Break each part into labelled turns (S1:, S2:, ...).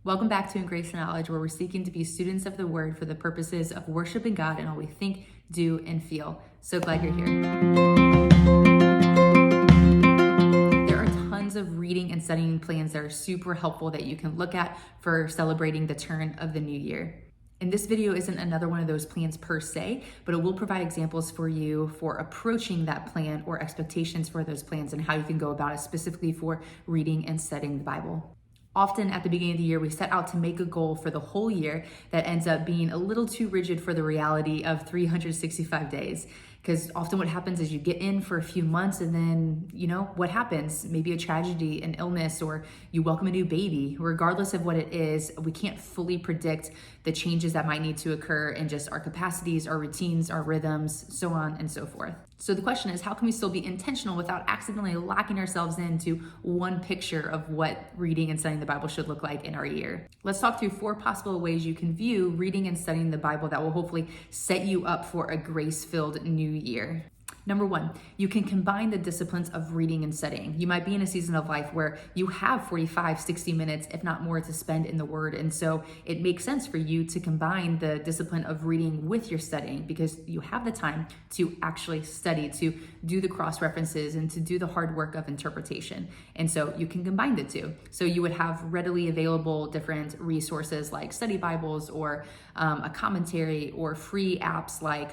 S1: Welcome back to In Grace and Knowledge, where we're seeking to be students of the Word for the purposes of worshiping God in all we think, do, and feel. So glad you're here. There are tons of reading and studying plans that are super helpful that you can look at for celebrating the turn of the new year. And this video isn't another one of those plans per se, but it will provide examples for you for approaching that plan or expectations for those plans and how you can go about it specifically for reading and studying the Bible. Often at the beginning of the year, we set out to make a goal for the whole year that ends up being a little too rigid for the reality of 365 days. Because often what happens is you get in for a few months and then, what happens? Maybe a tragedy, an illness, or you welcome a new baby. Regardless of what it is, we can't fully predict the changes that might need to occur in just our capacities, our routines, our rhythms, so on and so forth. So the question is, how can we still be intentional without accidentally locking ourselves into one picture of what reading and studying the Bible should look like in our year? Let's talk through 4 possible ways you can view reading and studying the Bible that will hopefully set you up for a grace-filled new year. Number 1, you can combine the disciplines of reading and studying. You might be in a season of life where you have 45, 60 minutes, if not more, to spend in the Word. And so it makes sense for you to combine the discipline of reading with your studying because you have the time to actually study, to do the cross references and to do the hard work of interpretation. And so you can combine the two. So you would have readily available different resources like study Bibles or a commentary or free apps like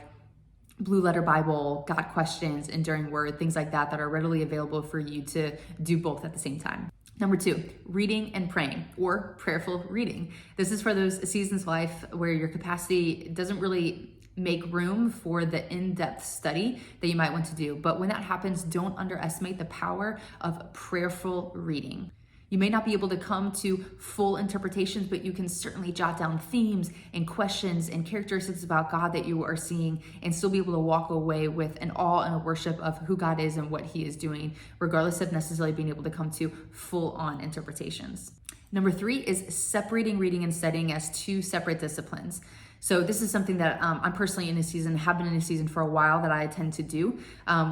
S1: Blue Letter Bible, Got Questions, Enduring Word, things like that are readily available for you to do both at the same time. Number 2, reading and praying or prayerful reading. This is for those seasons of life where your capacity doesn't really make room for the in-depth study that you might want to do. But when that happens, don't underestimate the power of prayerful reading. You may not be able to come to full interpretations, but you can certainly jot down themes and questions and characteristics about God that you are seeing and still be able to walk away with an awe and a worship of who God is and what He is doing, regardless of necessarily being able to come to full-on interpretations. Number 3 is separating reading and studying as 2 separate disciplines. So this is something that I'm personally in a season, have been in a season for a while that I tend to do,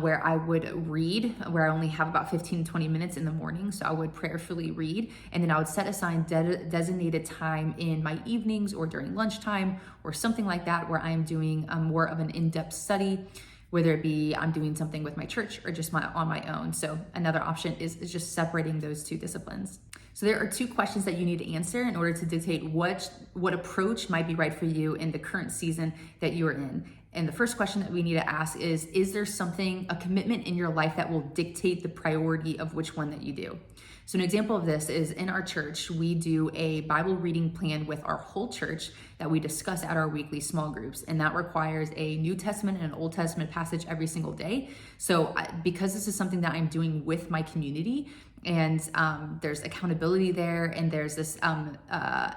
S1: where I would read, where I only have about 15 to 20 minutes in the morning. So I would prayerfully read, and then I would set aside designated time in my evenings or during lunchtime or something like that, where I am doing more of an in-depth study, whether it be I'm doing something with my church or just on my own. So another option is just separating those 2 disciplines. So there are 2 questions that you need to answer in order to dictate what approach might be right for you in the current season that you are in. And the first question that we need to ask is there something, a commitment in your life that will dictate the priority of which one that you do? So an example of this is in our church, we do a Bible reading plan with our whole church that we discuss at our weekly small groups. And that requires a New Testament and an Old Testament passage every single day. So because this is something that I'm doing with my community, and there's accountability there, and there's this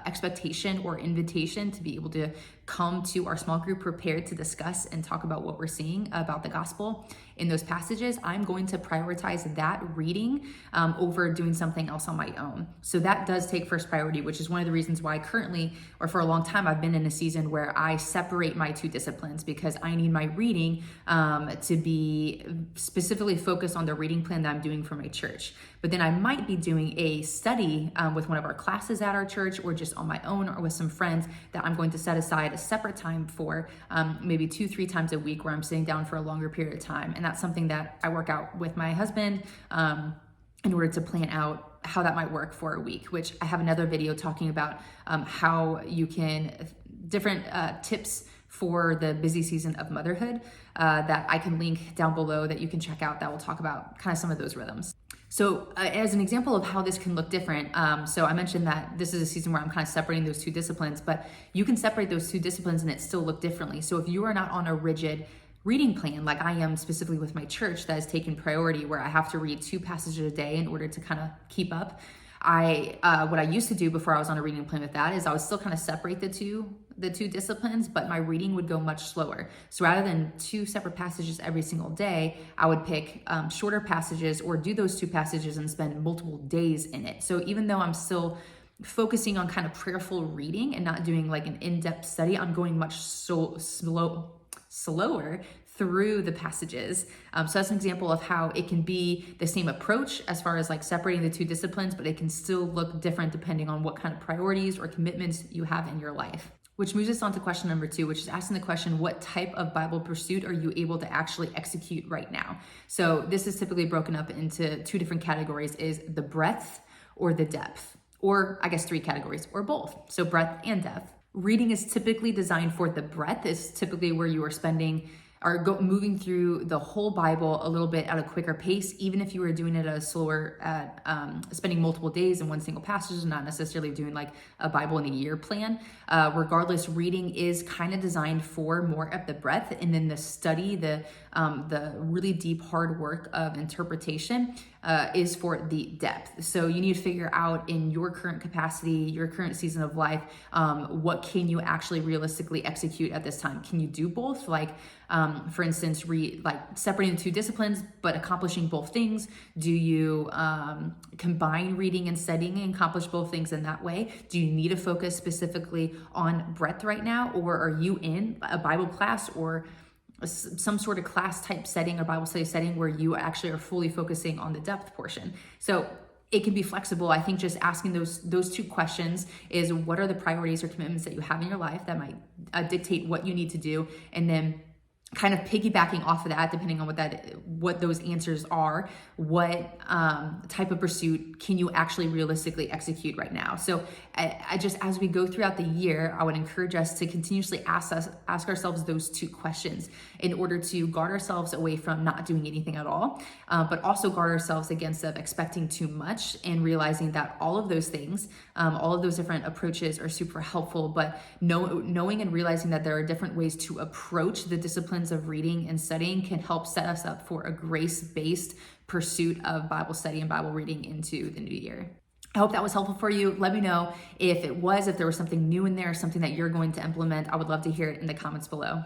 S1: expectation or invitation to be able to come to our small group prepared to discuss and talk about what we're seeing about the gospel in those passages. I'm going to prioritize that reading over doing something else on my own. So that does take first priority, which is one of the reasons why currently, or for a long time, I've been in a season where I separate my 2 disciplines because I need my reading to be specifically focused on the reading plan that I'm doing for my church. But then I might be doing a study with one of our classes at our church or just on my own or with some friends that I'm going to set aside a separate time for, maybe 2-3 times a week where I'm sitting down for a longer period of time. And that's something that I work out with my husband in order to plan out how that might work for a week, which I have another video talking about how you can, different tips for the busy season of motherhood that I can link down below that you can check out that will talk about kind of some of those rhythms. So as an example of how this can look different, so I mentioned that this is a season where I'm kind of separating those 2 disciplines, but you can separate those 2 disciplines and it still look differently. So if you are not on a rigid reading plan, like I am specifically with my church that has taken priority, where I have to read 2 passages a day in order to kind of keep up, what I used to do before I was on a reading plan with that is I would still kind of separate the two disciplines, but my reading would go much slower. So rather than 2 separate passages every single day, I would pick shorter passages or do those 2 passages and spend multiple days in it. So even though I'm still focusing on kind of prayerful reading and not doing like an in-depth study, I'm going much slower through the passages. So that's an example of how it can be the same approach as far as like separating the two disciplines, but it can still look different depending on what kind of priorities or commitments you have in your life. Which moves us on to question number 2, which is asking the question, what type of Bible pursuit are you able to actually execute right now? So this is typically broken up into 2 different categories, is the breadth or the depth, or I guess 3 categories, or both. So breadth and depth. Reading is typically designed for the breadth, is typically where you are spending moving through the whole Bible a little bit at a quicker pace, even if you were doing it at a slower, spending multiple days in one single passage and not necessarily doing like a Bible in a year plan. Regardless, reading is kind of designed for more of the breadth, and then the study, the really deep, hard work of interpretation is for the depth. So you need to figure out in your current capacity, your current season of life, what can you actually realistically execute at this time? Can you do both? Like, for instance, separating the 2 disciplines, but accomplishing both things. Do you combine reading and studying and accomplish both things in that way? Do you need to focus specifically on breadth right now? Or are you in a Bible class or some sort of class type setting or Bible study setting where you actually are fully focusing on the depth portion? So it can be flexible. I think just asking those 2 questions is, what are the priorities or commitments that you have in your life that might dictate what you need to do, and then kind of piggybacking off of that, depending on what those answers are, what type of pursuit can you actually realistically execute right now? So I just, as we go throughout the year, I would encourage us to continuously ask ourselves those 2 questions in order to guard ourselves away from not doing anything at all, but also guard ourselves against expecting too much, and realizing that all of those things, all of those different approaches are super helpful, but knowing and realizing that there are different ways to approach the disciplines of reading and studying can help set us up for a grace-based pursuit of Bible study and Bible reading into the new year. I hope that was helpful for you. Let me know if there was something new in there, something that you're going to implement. I would love to hear it in the comments below.